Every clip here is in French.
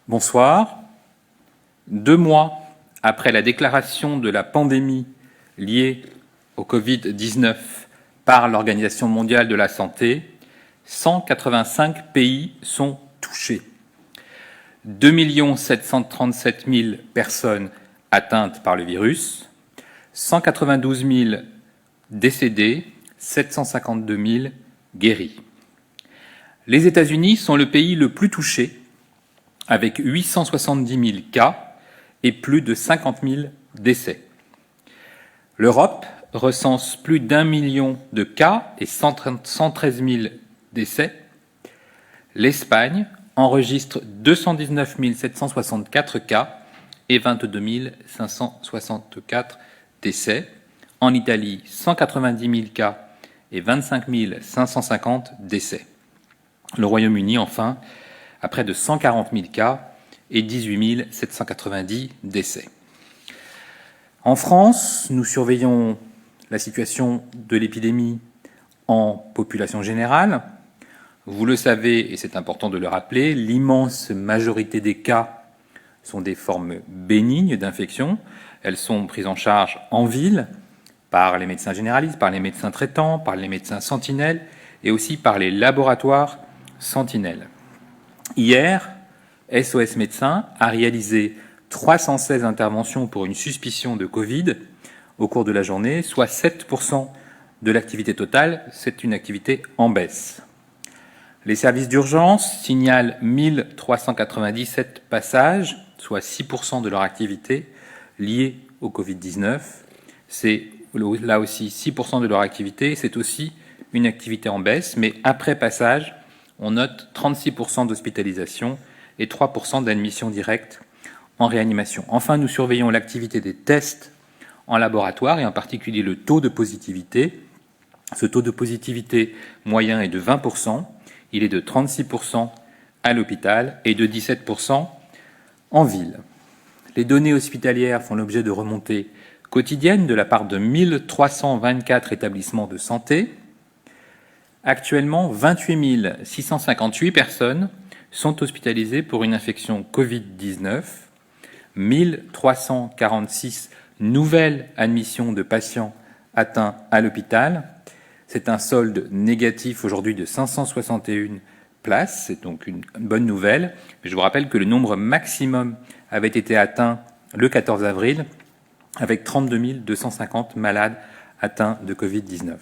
Bonsoir. 2 mois après la déclaration de la pandémie liée au Covid-19 par l'Organisation mondiale de la santé, 185 pays sont touchés. 2 737 000 personnes atteintes par le virus, 192 000 décédés, 752 000 guéris. Les États-Unis sont le pays le plus touché, avec 870 000 cas et plus de 50 000 décès. L'Europe recense plus d'1 million de cas et 113 000 décès. L'Espagne enregistre 219 764 cas et 22 564 décès. En Italie, 190 000 cas et 25 550 décès. Le Royaume-Uni, enfin, a près de 140 000 cas et 18 790 décès. En France, nous surveillons la situation de l'épidémie en population générale. Vous le savez, et c'est important de le rappeler, l'immense majorité des cas sont des formes bénignes d'infection. Elles sont prises en charge en ville par les médecins généralistes, par les médecins traitants, par les médecins sentinelles et aussi par les laboratoires sentinelles. Hier, SOS Médecins a réalisé 316 interventions pour une suspicion de Covid au cours de la journée, soit 7% de l'activité totale. C'est une activité en baisse. Les services d'urgence signalent 1397 passages, soit 6% de leur activité liée au Covid-19. C'est là aussi 6% de leur activité. C'est aussi une activité en baisse, mais après passage, on note 36% d'hospitalisation et 3% d'admission directe en réanimation. Enfin, nous surveillons l'activité des tests en laboratoire et en particulier le taux de positivité. Ce taux de positivité moyen est de 20%. Il est de 36% à l'hôpital et de 17% en ville. Les données hospitalières font l'objet de remontées quotidiennes de la part de 1324 établissements de santé. Actuellement, 28 658 personnes sont hospitalisées pour une infection Covid-19, 1346 nouvelles admissions de patients atteints à l'hôpital. C'est un solde négatif aujourd'hui de 561 places, c'est donc une bonne nouvelle. Mais je vous rappelle que le nombre maximum avait été atteint le 14 avril, avec 32 250 malades atteints de Covid-19.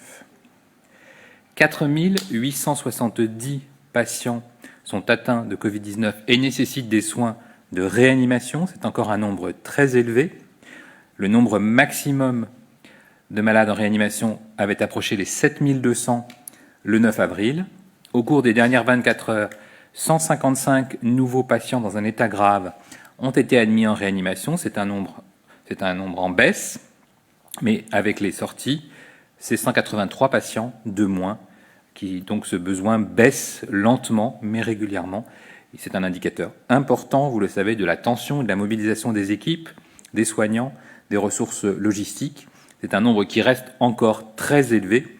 4 870 patients sont atteints de Covid-19 et nécessitent des soins de réanimation. C'est encore un nombre très élevé. Le nombre maximum de malades en réanimation avait approché les 7200 le 9 avril. Au cours des dernières 24 heures, 155 nouveaux patients dans un état grave ont été admis en réanimation. C'est un nombre en baisse, mais avec les sorties, c'est 183 patients de moins, donc ce besoin baisse lentement mais régulièrement. Et c'est un indicateur important, vous le savez, de la tension et de la mobilisation des équipes, des soignants, des ressources logistiques. C'est un nombre qui reste encore très élevé,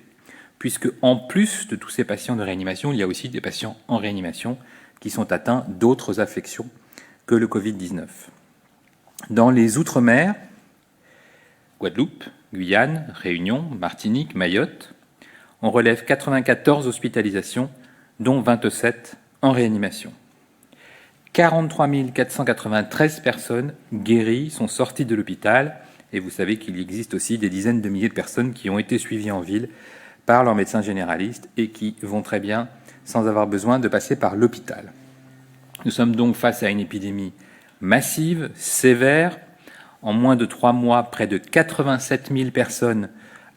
puisque en plus de tous ces patients de réanimation, il y a aussi des patients en réanimation qui sont atteints d'autres affections que le Covid-19. Dans les Outre-mer, Guadeloupe, Guyane, Réunion, Martinique, Mayotte, on relève 94 hospitalisations, dont 27 en réanimation. 43 493 personnes guéries sont sorties de l'hôpital, et vous savez qu'il existe aussi des dizaines de milliers de personnes qui ont été suivies en ville par leurs médecins généralistes et qui vont très bien sans avoir besoin de passer par l'hôpital. Nous sommes donc face à une épidémie massive, sévère. En moins de 3 mois, près de 87 000 personnes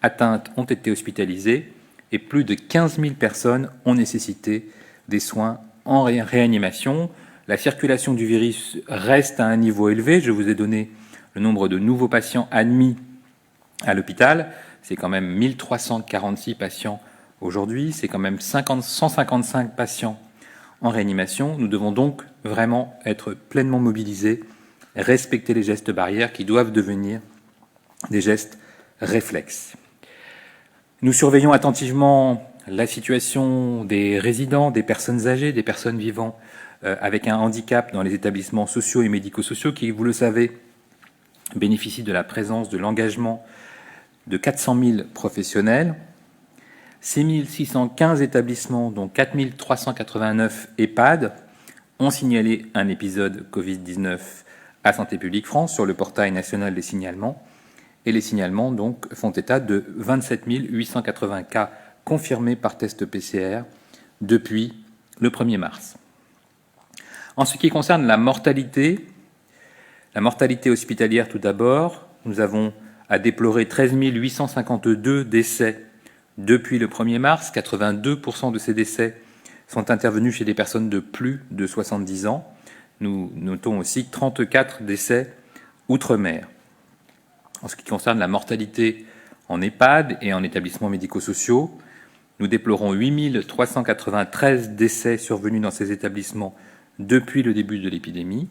atteintes ont été hospitalisées et plus de 15 000 personnes ont nécessité des soins en réanimation. La circulation du virus reste à un niveau élevé. Je vous ai donné le nombre de nouveaux patients admis à l'hôpital. C'est quand même 1346 patients aujourd'hui. C'est quand même 155 patients en réanimation. Nous devons donc vraiment être pleinement mobilisés, respecter les gestes barrières qui doivent devenir des gestes réflexes. Nous surveillons attentivement la situation des résidents, des personnes âgées, des personnes vivant avec un handicap dans les établissements sociaux et médico-sociaux qui, vous le savez, bénéficient de la présence, de l'engagement de 400 000 professionnels. 6 615 établissements, dont 4 389 EHPAD, ont signalé un épisode Covid-19 à Santé publique France sur le portail national des signalements. Et les signalements donc, font état de 27 880 cas confirmés par test PCR depuis le 1er mars. En ce qui concerne la mortalité hospitalière tout d'abord, nous avons à déplorer 13 852 décès depuis le 1er mars. 82% de ces décès sont intervenus chez des personnes de plus de 70 ans. Nous notons aussi 34 décès outre-mer. En ce qui concerne la mortalité en EHPAD et en établissements médico-sociaux, nous déplorons 8 393 décès survenus dans ces établissements depuis le début de l'épidémie.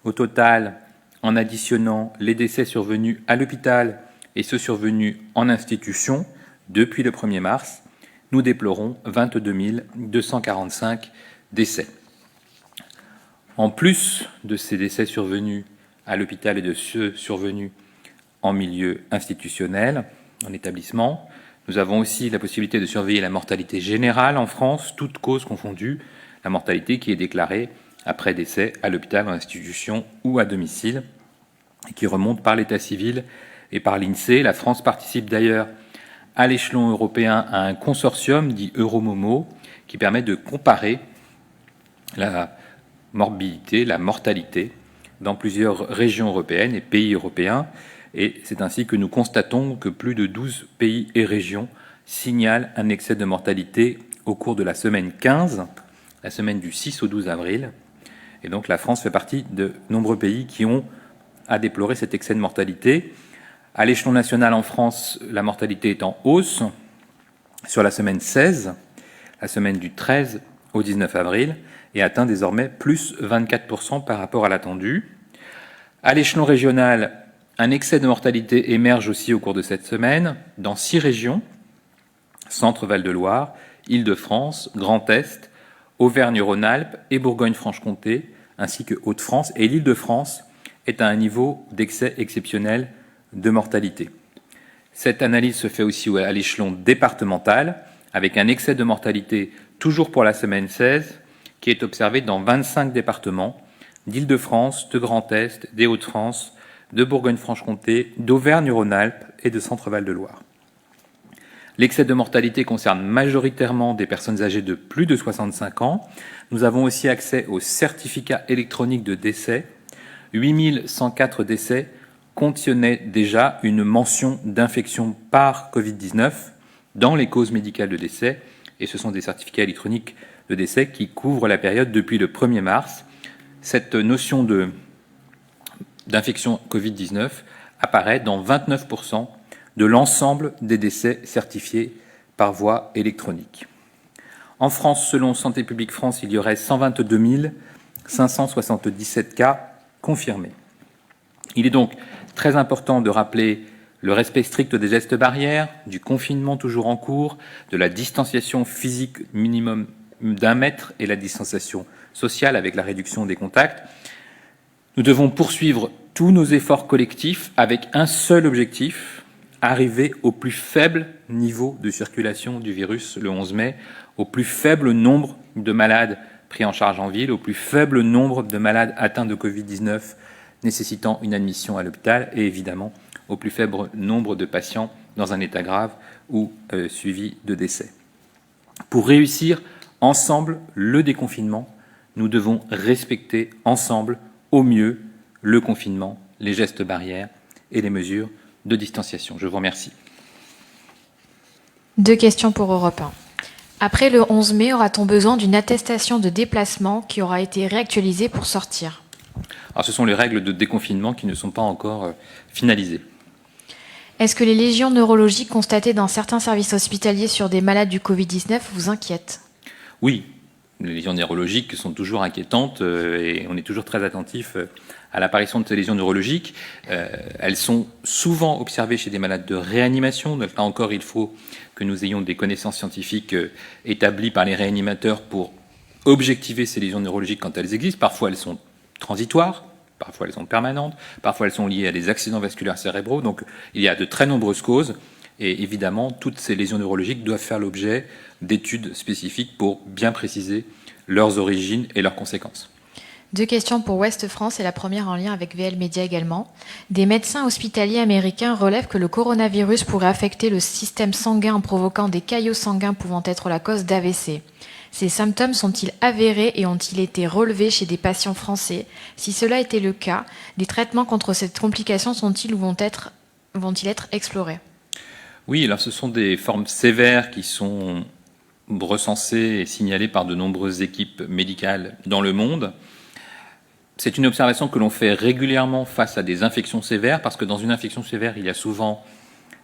Au total, en additionnant les décès survenus à l'hôpital et ceux survenus en institution depuis le 1er mars, nous déplorons 22 245 décès. En plus de ces décès survenus à l'hôpital et de ceux survenus en milieu institutionnel, en établissement, nous avons aussi la possibilité de surveiller la mortalité générale en France, toutes causes confondues, la mortalité qui est déclarée après décès à l'hôpital, en institution ou à domicile, et qui remonte par l'état civil et par l'INSEE. La France participe d'ailleurs à l'échelon européen à un consortium dit Euromomo qui permet de comparer la morbidité, la mortalité dans plusieurs régions européennes et pays européens. Et c'est ainsi que nous constatons que plus de 12 pays et régions signalent un excès de mortalité au cours de la semaine 15, la semaine du 6 au 12 avril. Et donc la France fait partie de nombreux pays qui ont à déplorer cet excès de mortalité. À l'échelon national en France, la mortalité est en hausse sur la semaine 16, la semaine du 13 au 19 avril, et atteint désormais plus 24% par rapport à l'attendu. À l'échelon régional, un excès de mortalité émerge aussi au cours de cette semaine dans 6 régions, Centre-Val de Loire, Île-de-France, Grand Est, Auvergne-Rhône-Alpes et Bourgogne-Franche-Comté, ainsi que Hauts-de-France, et l'Île-de-France est à un niveau d'excès exceptionnel de mortalité. Cette analyse se fait aussi à l'échelon départemental, avec un excès de mortalité toujours pour la semaine 16, qui est observé dans 25 départements, d'Île-de-France, de Grand Est, des Hauts-de-France, de Bourgogne-Franche-Comté, d'Auvergne-Rhône-Alpes et de Centre-Val de Loire. L'excès de mortalité concerne majoritairement des personnes âgées de plus de 65 ans. Nous avons aussi accès au certificat électronique de décès. 8104 décès contenaient déjà une mention d'infection par Covid-19 dans les causes médicales de décès, et ce sont des certificats électroniques de décès qui couvrent la période depuis le 1er mars. Cette notion d'infection Covid-19 apparaît dans 29% de l'ensemble des décès certifiés par voie électronique. En France, selon Santé publique France, il y aurait 122 577 cas confirmés. Il est donc très important de rappeler le respect strict des gestes barrières, du confinement toujours en cours, de la distanciation physique minimum d'1 mètre et la distanciation sociale avec la réduction des contacts. Nous devons poursuivre tous nos efforts collectifs avec un seul objectif, arriver au plus faible niveau de circulation du virus le 11 mai, au plus faible nombre de malades pris en charge en ville, au plus faible nombre de malades atteints de Covid-19 nécessitant une admission à l'hôpital et évidemment au plus faible nombre de patients dans un état grave ou suivi de décès. Pour réussir ensemble le déconfinement, nous devons respecter ensemble au mieux le confinement, les gestes barrières et les mesures de distanciation. Je vous remercie. 2 questions pour Europe 1. Après le 11 mai, aura-t-on besoin d'une attestation de déplacement qui aura été réactualisée pour sortir ? Alors, ce sont les règles de déconfinement qui ne sont pas encore finalisées. Est-ce que les lésions neurologiques constatées dans certains services hospitaliers sur des malades du Covid-19 vous inquiètent ? Oui, les lésions neurologiques sont toujours inquiétantes et on est toujours très attentif à l'apparition de ces lésions neurologiques. Elles sont souvent observées chez des malades de réanimation. Donc là encore, il faut que nous ayons des connaissances scientifiques établies par les réanimateurs pour objectiver ces lésions neurologiques quand elles existent. Parfois, elles sont transitoires, parfois elles sont permanentes, parfois elles sont liées à des accidents vasculaires cérébraux. Donc il y a de très nombreuses causes. Et évidemment, toutes ces lésions neurologiques doivent faire l'objet d'études spécifiques pour bien préciser leurs origines et leurs conséquences. 2 questions pour Ouest France et la première en lien avec VL Média également. Des médecins hospitaliers américains relèvent que le coronavirus pourrait affecter le système sanguin en provoquant des caillots sanguins pouvant être la cause d'AVC. Ces symptômes sont-ils avérés et ont-ils été relevés chez des patients français? Si cela était le cas, des traitements contre cette complication sont-ils ou vont-ils être explorés? Oui, alors ce sont des formes sévères qui sont recensées et signalées par de nombreuses équipes médicales dans le monde. C'est une observation que l'on fait régulièrement face à des infections sévères, parce que dans une infection sévère, il y a souvent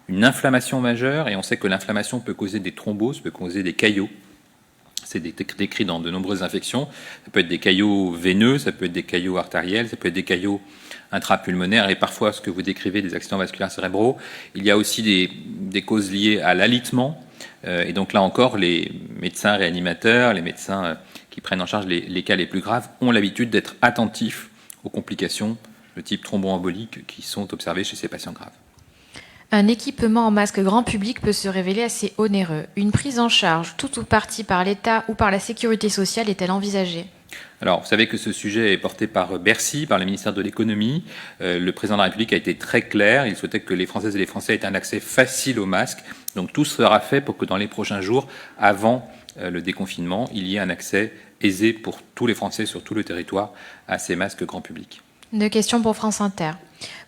une inflammation majeure, et on sait que l'inflammation peut causer des thromboses, peut causer des caillots. C'est décrit dans de nombreuses infections. Ça peut être des caillots veineux, ça peut être des caillots artériels, ça peut être des caillots intrapulmonaires et parfois ce que vous décrivez des accidents vasculaires cérébraux. Il y a aussi des causes liées à l'alitement. Et donc là encore, les médecins réanimateurs, les médecins qui prennent en charge les cas les plus graves ont l'habitude d'être attentifs aux complications de type thromboembolique qui sont observées chez ces patients graves. Un équipement en masque grand public peut se révéler assez onéreux. Une prise en charge, tout ou partie par l'État ou par la Sécurité sociale, est-elle envisagée? Alors, vous savez que ce sujet est porté par Bercy, par le ministère de l'économie. Le président de la République a été très clair. Il souhaitait que les Françaises et les Français aient un accès facile aux masques. Donc, tout sera fait pour que dans les prochains jours, avant le déconfinement, il y ait un accès aisé pour tous les Français sur tout le territoire à ces masques grand public. 2 questions pour France Inter.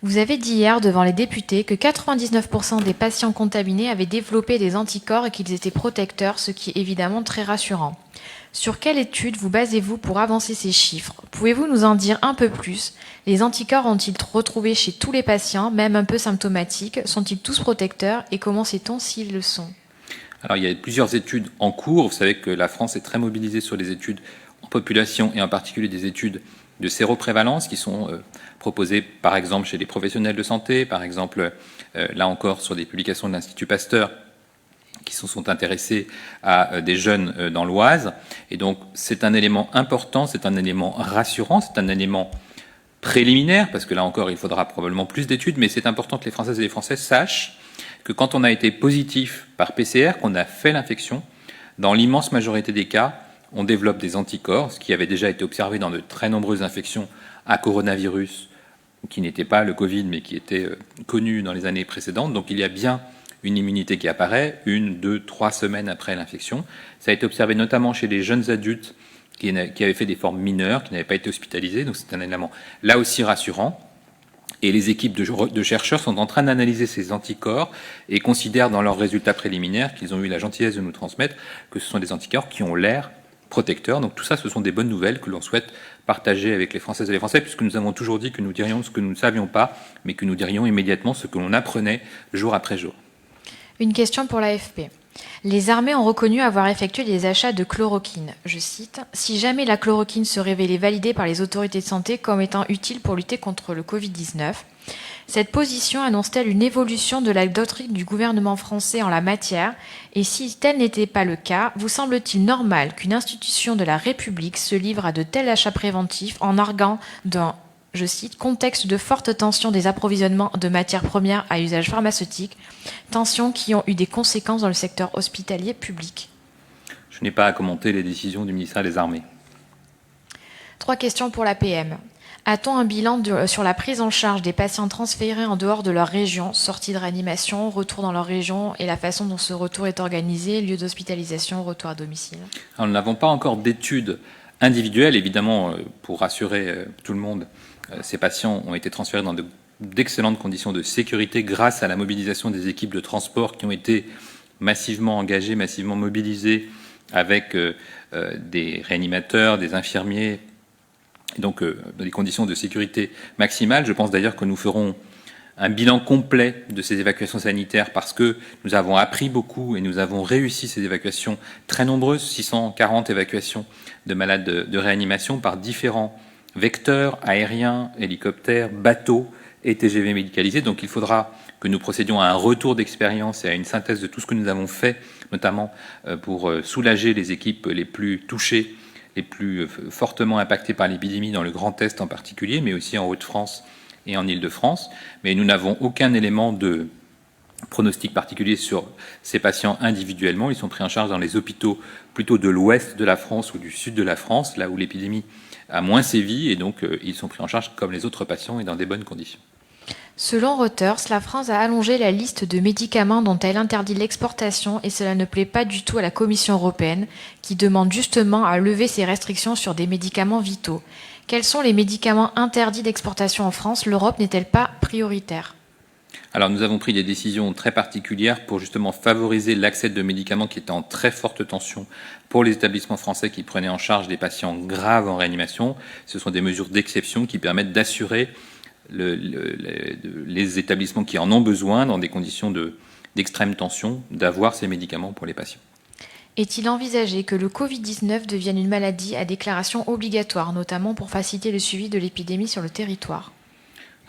Vous avez dit hier devant les députés que 99% des patients contaminés avaient développé des anticorps et qu'ils étaient protecteurs, ce qui est évidemment très rassurant. Sur quelle étude vous basez-vous pour avancer ces chiffres? Pouvez-vous nous en dire un peu plus? Les anticorps ont-ils retrouvé chez tous les patients, même un peu symptomatiques? Sont-ils tous protecteurs? Et comment sait-on s'ils le sont? Alors, il y a plusieurs études en cours. Vous savez que la France est très mobilisée sur les études en population et en particulier des études de séroprévalence qui sont proposées par exemple chez les professionnels de santé, par exemple là encore sur des publications de l'Institut Pasteur qui se sont intéressés à des jeunes dans l'Oise. Et donc c'est un élément important, c'est un élément rassurant, c'est un élément préliminaire, parce que là encore il faudra probablement plus d'études, mais c'est important que les Françaises et les Français sachent que quand on a été positif par PCR, qu'on a fait l'infection, dans l'immense majorité des cas, on développe des anticorps, ce qui avait déjà été observé dans de très nombreuses infections à coronavirus, qui n'étaient pas le Covid, mais qui étaient connues dans les années précédentes. Donc il y a bien une immunité qui apparaît 1, 2, 3 semaines après l'infection. Ça a été observé notamment chez les jeunes adultes qui avaient fait des formes mineures, qui n'avaient pas été hospitalisés. Donc c'est un élément là aussi rassurant. Et les équipes de chercheurs sont en train d'analyser ces anticorps et considèrent dans leurs résultats préliminaires qu'ils ont eu la gentillesse de nous transmettre que ce sont des anticorps qui ont l'air protecteurs. Donc tout ça, ce sont des bonnes nouvelles que l'on souhaite partager avec les Françaises et les Français, puisque nous avons toujours dit que nous dirions ce que nous ne savions pas, mais que nous dirions immédiatement ce que l'on apprenait jour après jour. Une question pour l'AFP. Les armées ont reconnu avoir effectué des achats de chloroquine. Je cite, « Si jamais la chloroquine se révélait validée par les autorités de santé comme étant utile pour lutter contre le Covid-19, cette position annonce-t-elle une évolution de la doctrine du gouvernement français en la matière? Et si tel n'était pas le cas, vous semble-t-il normal qu'une institution de la République se livre à de tels achats préventifs en arguant d'un, je cite, contexte de forte tension des approvisionnements de matières premières à usage pharmaceutique, tensions qui ont eu des conséquences dans le secteur hospitalier public? Je n'ai pas à commenter les décisions du ministère des Armées. 3 questions pour la PM. A-t-on un bilan sur la prise en charge des patients transférés en dehors de leur région, sortie de réanimation, retour dans leur région et la façon dont ce retour est organisé, lieu d'hospitalisation, retour à domicile? Alors, nous n'avons pas encore d'études individuelles, évidemment, pour rassurer tout le monde. Ces patients ont été transférés dans d'excellentes conditions de sécurité grâce à la mobilisation des équipes de transport qui ont été massivement engagées, massivement mobilisées avec des réanimateurs, des infirmiers, et donc dans des conditions de sécurité maximale. Je pense d'ailleurs que nous ferons un bilan complet de ces évacuations sanitaires parce que nous avons appris beaucoup et nous avons réussi ces évacuations très nombreuses, 640 évacuations de malades de réanimation par différents vecteurs, aériens, hélicoptères, bateaux et TGV médicalisés. Donc il faudra que nous procédions à un retour d'expérience et à une synthèse de tout ce que nous avons fait, notamment pour soulager les équipes les plus touchées, les plus fortement impactées par l'épidémie, dans le Grand Est en particulier, mais aussi en Hauts-de-France et en Île-de-France. Mais nous n'avons aucun élément de pronostic particulier sur ces patients individuellement. Ils sont pris en charge dans les hôpitaux plutôt de l'ouest de la France ou du sud de la France, là où l'épidémie a moins sévi, et donc ils sont pris en charge comme les autres patients et dans des bonnes conditions. Selon Reuters, la France a allongé la liste de médicaments dont elle interdit l'exportation et cela ne plaît pas du tout à la Commission européenne qui demande justement à lever ces restrictions sur des médicaments vitaux. Quels sont les médicaments interdits d'exportation en France? L'Europe n'est-elle pas prioritaire? Alors nous avons pris des décisions très particulières pour justement favoriser l'accès de médicaments qui étaient en très forte tension pour les établissements français qui prenaient en charge des patients graves en réanimation. Ce sont des mesures d'exception qui permettent d'assurer les établissements qui en ont besoin dans des conditions d'extrême tension d'avoir ces médicaments pour les patients. Est-il envisagé que le Covid-19 devienne une maladie à déclaration obligatoire, notamment pour faciliter le suivi de l'épidémie sur le territoire?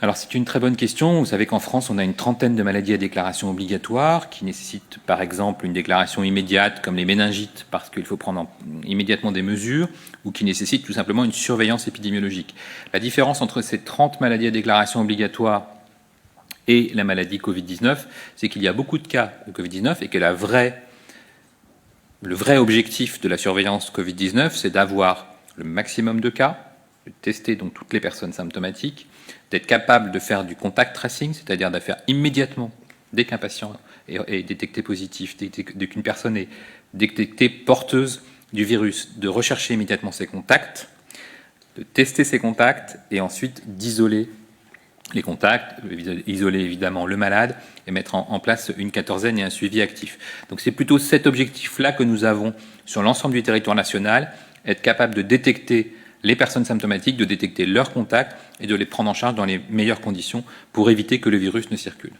Alors c'est une très bonne question. Vous savez qu'en France, on a une trentaine de maladies à déclaration obligatoire qui nécessitent par exemple une déclaration immédiate comme les méningites parce qu'il faut prendre immédiatement des mesures ou qui nécessitent tout simplement une surveillance épidémiologique. La différence entre ces 30 maladies à déclaration obligatoire et la maladie Covid-19, c'est qu'il y a beaucoup de cas de Covid-19 et que le vrai objectif de la surveillance Covid-19, c'est d'avoir le maximum de cas, de tester donc toutes les personnes symptomatiques, d'être capable de faire du contact tracing, c'est-à-dire de faire immédiatement, dès qu'un patient est détecté positif, dès qu'une personne est détectée porteuse du virus, de rechercher immédiatement ses contacts, de tester ses contacts et ensuite d'isoler les contacts, isoler évidemment le malade et mettre en place une quatorzaine et un suivi actif. Donc c'est plutôt cet objectif-là que nous avons sur l'ensemble du territoire national, être capable de détecter les personnes symptomatiques, de détecter leurs contacts et de les prendre en charge dans les meilleures conditions pour éviter que le virus ne circule.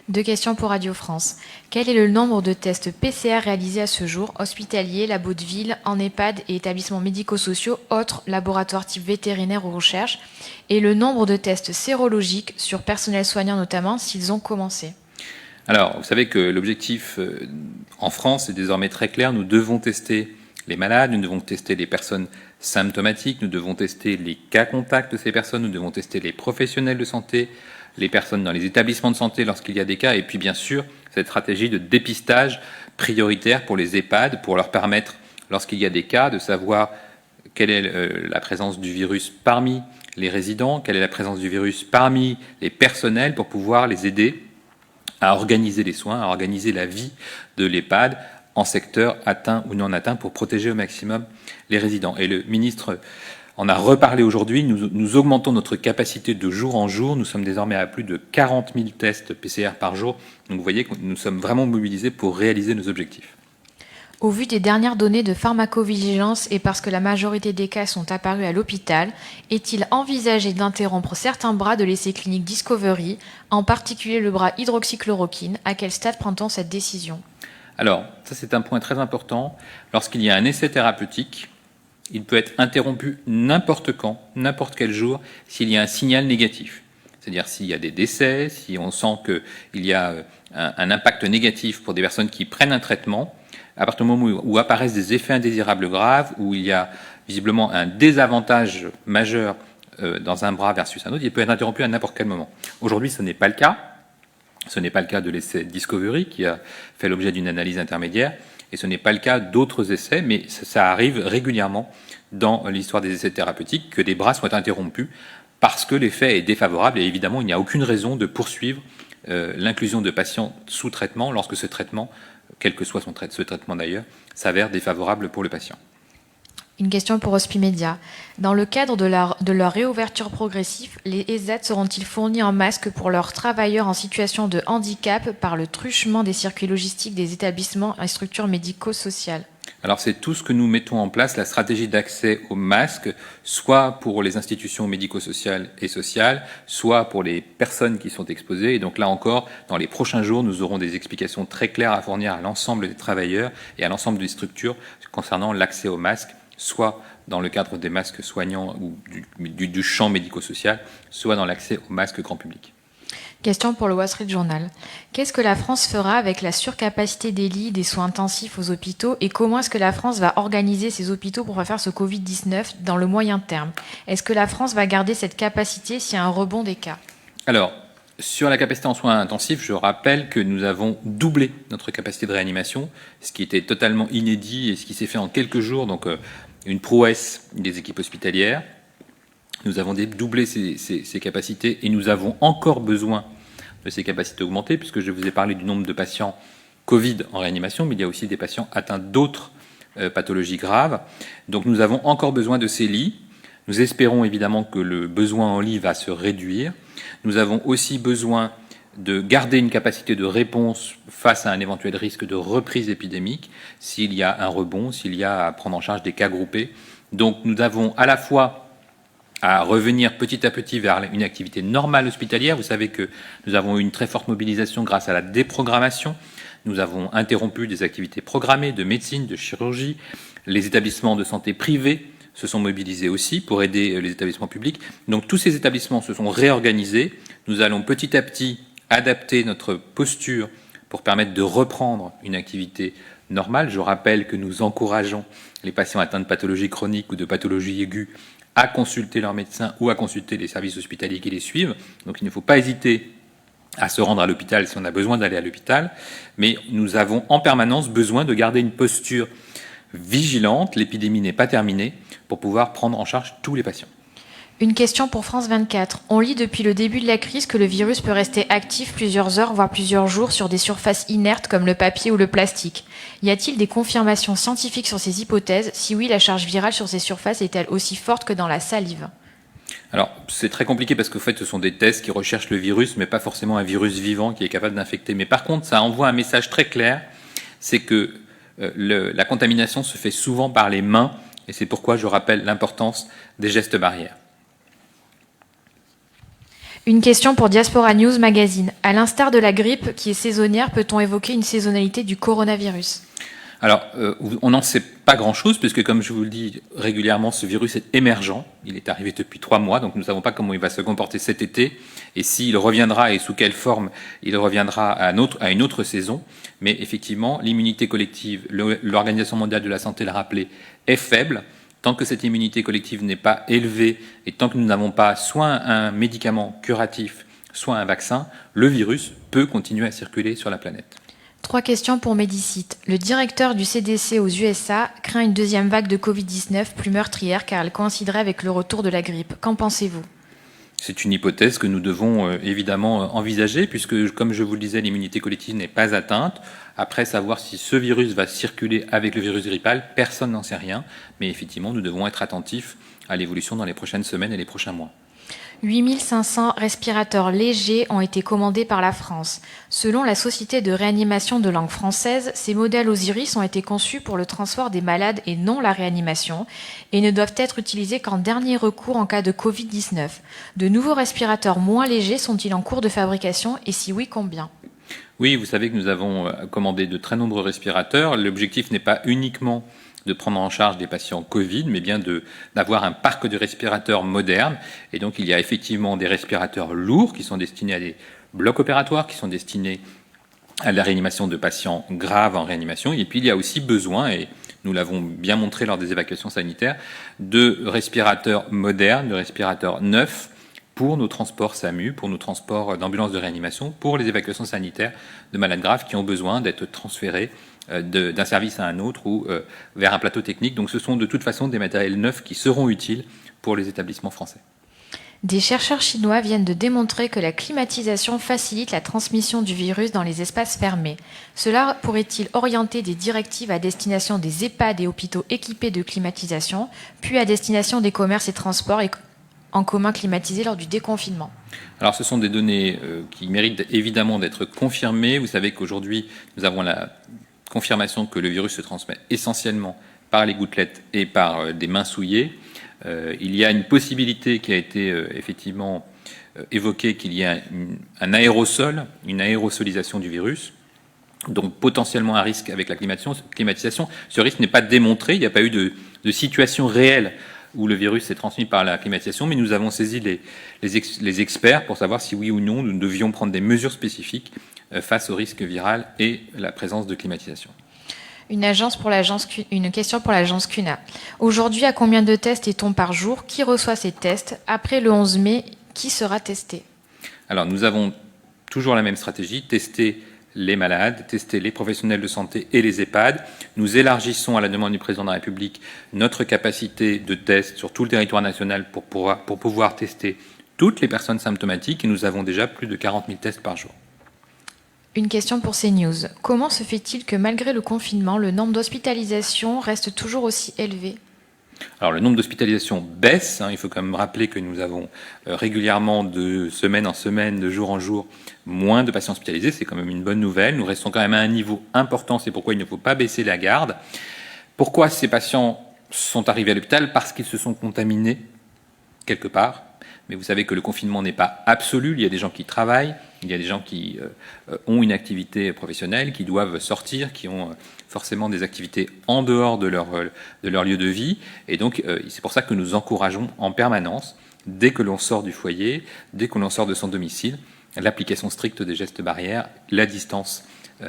2 questions pour Radio France. Quel est le nombre de tests PCR réalisés à ce jour, hospitaliers, labos de ville, en EHPAD et établissements médico-sociaux, autres laboratoires type vétérinaire ou recherche, et le nombre de tests sérologiques sur personnel soignant notamment, s'ils ont commencé? Alors, vous savez que l'objectif en France est désormais très clair. Nous devons tester les malades, nous devons tester les personnes symptomatiques, nous devons tester les cas contacts de ces personnes, nous devons tester les professionnels de santé, les personnes dans les établissements de santé lorsqu'il y a des cas, et puis bien sûr cette stratégie de dépistage prioritaire pour les EHPAD, pour leur permettre, lorsqu'il y a des cas, de savoir quelle est la présence du virus parmi les résidents, quelle est la présence du virus parmi les personnels, pour pouvoir les aider à organiser les soins, à organiser la vie de l'EHPAD en secteur atteint ou non atteint pour protéger au maximum les résidents. Et le ministre en a reparlé aujourd'hui. Nous augmentons notre capacité de jour en jour. Nous sommes désormais à plus de 40 000 tests PCR par jour. Donc vous voyez que nous sommes vraiment mobilisés pour réaliser nos objectifs. Au vu des dernières données de pharmacovigilance et parce que la majorité des cas sont apparus à l'hôpital, est-il envisagé d'interrompre certains bras de l'essai clinique Discovery, en particulier le bras hydroxychloroquine? À quel stade prend-on cette décision? Alors, ça c'est un point très important. Lorsqu'il y a un essai thérapeutique, il peut être interrompu n'importe quand, n'importe quel jour, s'il y a un signal négatif. C'est-à-dire s'il y a des décès, si on sent qu'il y a un impact négatif pour des personnes qui prennent un traitement, à partir du moment où apparaissent des effets indésirables graves, où il y a visiblement un désavantage majeur dans un bras versus un autre, il peut être interrompu à n'importe quel moment. Aujourd'hui, ce n'est pas le cas. Ce n'est pas le cas de l'essai Discovery, qui a fait l'objet d'une analyse intermédiaire, et ce n'est pas le cas d'autres essais, mais ça arrive régulièrement dans l'histoire des essais thérapeutiques que des bras soient interrompus parce que l'effet est défavorable, et évidemment, il n'y a aucune raison de poursuivre l'inclusion de patients sous traitement lorsque ce traitement, quel que soit ce traitement d'ailleurs, s'avère défavorable pour le patient. Une question pour Hospimédia. Dans le cadre de leur réouverture progressive, les ESAT seront-ils fournis en masques pour leurs travailleurs en situation de handicap par le truchement des circuits logistiques des établissements et structures médico-sociales? Alors c'est tout ce que nous mettons en place, la stratégie d'accès aux masques, soit pour les institutions médico-sociales et sociales, soit pour les personnes qui sont exposées. Et donc là encore, dans les prochains jours, nous aurons des explications très claires à fournir à l'ensemble des travailleurs et à l'ensemble des structures concernant l'accès aux masques, soit dans le cadre des masques soignants ou du champ médico-social, soit dans l'accès aux masques grand public. Question pour le Wall Street Journal. Qu'est-ce que la France fera avec la surcapacité des lits des soins intensifs aux hôpitaux et comment est-ce que la France va organiser ses hôpitaux pour faire ce Covid-19 dans le moyen terme? Est-ce que la France va garder cette capacité s'il y a un rebond des cas? Alors, sur la capacité en soins intensifs, je rappelle que nous avons doublé notre capacité de réanimation, ce qui était totalement inédit et ce qui s'est fait en quelques jours, donc une prouesse des équipes hospitalières. Nous avons doublé ces capacités et nous avons encore besoin de ces capacités augmentées, puisque je vous ai parlé du nombre de patients Covid en réanimation, mais il y a aussi des patients atteints d'autres pathologies graves. Donc nous avons encore besoin de ces lits. Nous espérons évidemment que le besoin en lits va se réduire. Nous avons aussi besoin de garder une capacité de réponse face à un éventuel risque de reprise épidémique, s'il y a un rebond, s'il y a à prendre en charge des cas groupés. Donc nous avons à la fois à revenir petit à petit vers une activité normale hospitalière. Vous savez que nous avons eu une très forte mobilisation grâce à la déprogrammation. Nous avons interrompu des activités programmées de médecine, de chirurgie. Les établissements de santé privés se sont mobilisés aussi pour aider les établissements publics. Donc tous ces établissements se sont réorganisés. Nous allons petit à petit adapter notre posture pour permettre de reprendre une activité normale. Je rappelle que nous encourageons les patients atteints de pathologies chroniques ou de pathologies aiguës à consulter leur médecin ou à consulter les services hospitaliers qui les suivent. Donc il ne faut pas hésiter à se rendre à l'hôpital si on a besoin d'aller à l'hôpital, mais nous avons en permanence besoin de garder une posture vigilante, l'épidémie n'est pas terminée, pour pouvoir prendre en charge tous les patients. Une question pour France 24. On lit depuis le début de la crise que le virus peut rester actif plusieurs heures, voire plusieurs jours, sur des surfaces inertes comme le papier ou le plastique. Y a-t-il des confirmations scientifiques sur ces hypothèses? Si oui, la charge virale sur ces surfaces est-elle aussi forte que dans la salive? Alors, c'est très compliqué parce qu'en fait, ce sont des tests qui recherchent le virus, mais pas forcément un virus vivant qui est capable d'infecter. Mais par contre, ça envoie un message très clair, c'est que la contamination se fait souvent par les mains, et c'est pourquoi je rappelle l'importance des gestes barrières. Une question pour Diaspora News Magazine. À l'instar de la grippe qui est saisonnière, peut-on évoquer une saisonnalité du coronavirus? Alors, on n'en sait pas grand-chose, puisque comme je vous le dis régulièrement, ce virus est émergent. Il est arrivé depuis 3 mois, donc nous ne savons pas comment il va se comporter cet été, et s'il reviendra et sous quelle forme il reviendra à une autre saison. Mais effectivement, l'immunité collective, l'Organisation mondiale de la santé l'a rappelé, est faible. Tant que cette immunité collective n'est pas élevée et tant que nous n'avons pas soit un médicament curatif, soit un vaccin, le virus peut continuer à circuler sur la planète. 3 questions pour Médicite. Le directeur du CDC aux USA craint une deuxième vague de Covid-19 plus meurtrière car elle coïnciderait avec le retour de la grippe. Qu'en pensez-vous? C'est une hypothèse que nous devons évidemment envisager puisque, comme je vous le disais, l'immunité collective n'est pas atteinte. Après, savoir si ce virus va circuler avec le virus grippal, personne n'en sait rien. Mais effectivement, nous devons être attentifs à l'évolution dans les prochaines semaines et les prochains mois. 8500 respirateurs légers ont été commandés par la France. Selon la Société de réanimation de langue française, ces modèles Osiris ont été conçus pour le transport des malades et non la réanimation et ne doivent être utilisés qu'en dernier recours en cas de Covid-19. De nouveaux respirateurs moins légers sont-ils en cours de fabrication et si oui, combien? Oui, vous savez que nous avons commandé de très nombreux respirateurs. L'objectif n'est pas uniquement de prendre en charge des patients Covid, mais bien d'avoir un parc de respirateurs modernes. Et donc, il y a effectivement des respirateurs lourds qui sont destinés à des blocs opératoires, qui sont destinés à la réanimation de patients graves en réanimation. Et puis, il y a aussi besoin, et nous l'avons bien montré lors des évacuations sanitaires, de respirateurs modernes, de respirateurs neufs pour nos transports SAMU, pour nos transports d'ambulances de réanimation, pour les évacuations sanitaires de malades graves qui ont besoin d'être transférés d'un service à un autre ou vers un plateau technique. Donc ce sont de toute façon des matériels neufs qui seront utiles pour les établissements français. Des chercheurs chinois viennent de démontrer que la climatisation facilite la transmission du virus dans les espaces fermés. Cela pourrait-il orienter des directives à destination des EHPAD et hôpitaux équipés de climatisation, puis à destination des commerces et transports en commun climatisés lors du déconfinement? Alors ce sont des données qui méritent évidemment d'être confirmées. Vous savez qu'aujourd'hui, nous avons la confirmation que le virus se transmet essentiellement par les gouttelettes et par des mains souillées. Il y a une possibilité qui a été effectivement évoquée, qu'il y a un aérosol, une aérosolisation du virus, donc potentiellement un risque avec la climatisation. Ce risque n'est pas démontré, il n'y a pas eu de situation réelle où le virus s'est transmis par la climatisation, mais nous avons saisi les experts pour savoir si oui ou non nous devions prendre des mesures spécifiques face au risque viral et la présence de climatisation. Une question pour l'agence CUNA. Aujourd'hui, à combien de tests est-on par jour? Qui reçoit ces tests? Après le 11 mai, qui sera testé? Alors, nous avons toujours la même stratégie, tester les malades, tester les professionnels de santé et les EHPAD. Nous élargissons, à la demande du président de la République, notre capacité de test sur tout le territoire national pour pouvoir tester toutes les personnes symptomatiques, et nous avons déjà plus de 40 000 tests par jour. Une question pour CNews. Comment se fait-il que malgré le confinement, le nombre d'hospitalisations reste toujours aussi élevé? Alors, le nombre d'hospitalisations baisse. Il faut quand même rappeler que nous avons régulièrement, de semaine en semaine, de jour en jour, moins de patients hospitalisés. C'est quand même une bonne nouvelle. Nous restons quand même à un niveau important. C'est pourquoi il ne faut pas baisser la garde. Pourquoi ces patients sont arrivés à l'hôpital? Parce qu'ils se sont contaminés quelque part. Mais vous savez que le confinement n'est pas absolu. Il y a des gens qui travaillent, il y a des gens qui ont une activité professionnelle, qui doivent sortir, qui ont forcément des activités en dehors de leur lieu de vie. Et donc, c'est pour ça que nous encourageons en permanence, dès que l'on sort du foyer, dès que l'on sort de son domicile, l'application stricte des gestes barrières, la distance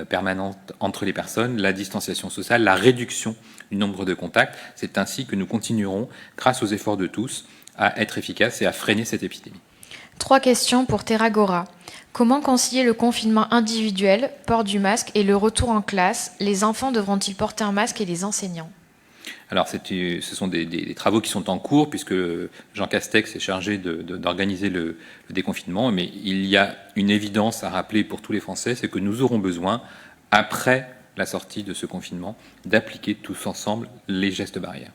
permanente entre les personnes, la distanciation sociale, la réduction du nombre de contacts. C'est ainsi que nous continuerons, grâce aux efforts de tous, à être efficaces et à freiner cette épidémie. 3 questions pour Terragora. Comment concilier le confinement individuel, port du masque, et le retour en classe? Les enfants devront-ils porter un masque et les enseignants? Alors, ce sont des travaux qui sont en cours, puisque Jean Castex est chargé d'organiser le déconfinement. Mais il y a une évidence à rappeler pour tous les Français, c'est que nous aurons besoin, après la sortie de ce confinement, d'appliquer tous ensemble les gestes barrières.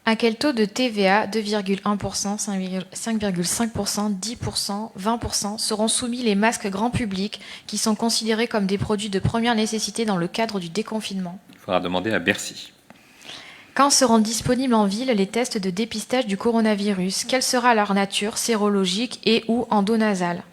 À quel taux de TVA, 2,1%, 5,5%, 10%, 20% seront soumis les masques grand public qui sont considérés comme des produits de première nécessité dans le cadre du déconfinement? Il faudra demander à Bercy. Quand seront disponibles en ville les tests de dépistage du coronavirus? Quelle sera leur nature, sérologique et ou endonasale?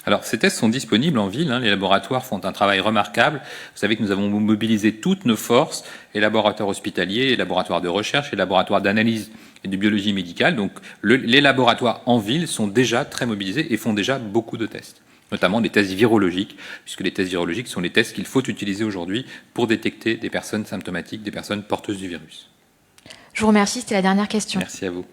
Alors, ces tests sont disponibles en ville. Les laboratoires font un travail remarquable. Vous savez que nous avons mobilisé toutes nos forces, les laboratoires hospitaliers, les laboratoires de recherche, les laboratoires d'analyse et de biologie médicale. Donc, les laboratoires en ville sont déjà très mobilisés et font déjà beaucoup de tests, notamment des tests virologiques, puisque les tests virologiques sont les tests qu'il faut utiliser aujourd'hui pour détecter des personnes symptomatiques, des personnes porteuses du virus. Je vous remercie, c'était la dernière question. Merci à vous.